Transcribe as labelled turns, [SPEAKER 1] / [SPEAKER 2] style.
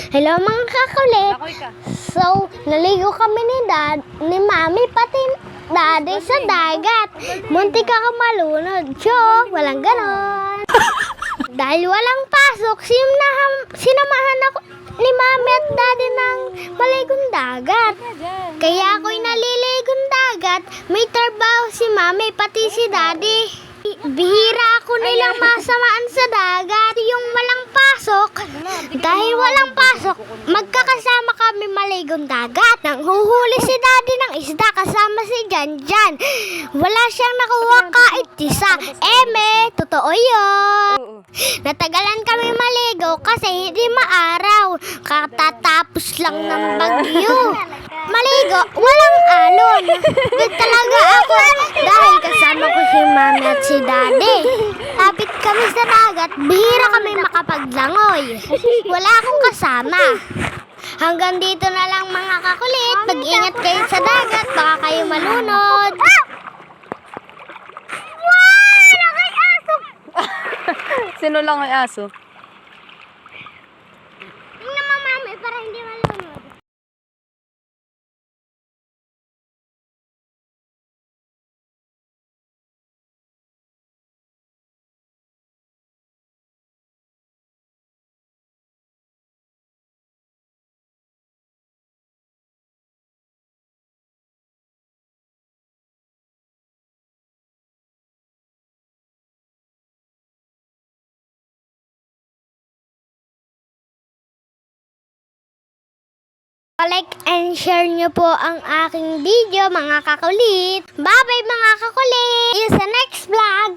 [SPEAKER 1] Hello mga kakulit. So, naligo kami ni Mami, pati Daddy sa dagat. Muntik ako malunod. Walang ganon. Dahil walang pasok, sinamahan ako ni Mami at Daddy ng maligong dagat. Kaya ako'y naliligong dagat. May trabaho si Mami, pati si Daddy. Bihira ako nilang masamaan sa dagat. Yung walang pasok, dahil walang pasok, magkakasama kami maligong dagat. Nang huhuli si Daddy ng isda kasama si Janjan. Wala siyang nakuha kahit isa. Totoo yun. Natagalan kami maligo kasi hindi maaraw. Katatapos lang ng bagyo. Maligo, walang alon. Talaga ako dahil kasama ko si Mami at si Daddy. Tapit kami sa dagat, bihira kami makapaglangoy. Wala akong kasama. Hanggang dito na lang mga kakulit. Mag-ingat kayo sa dagat, baka kayo malunod.
[SPEAKER 2] Sino lang ay aso?
[SPEAKER 1] Tingnan mo, Mami, para hindi malunod. Like and share nyo po ang aking video mga kakulit. Bye bye mga kakulit! See you sa next vlog!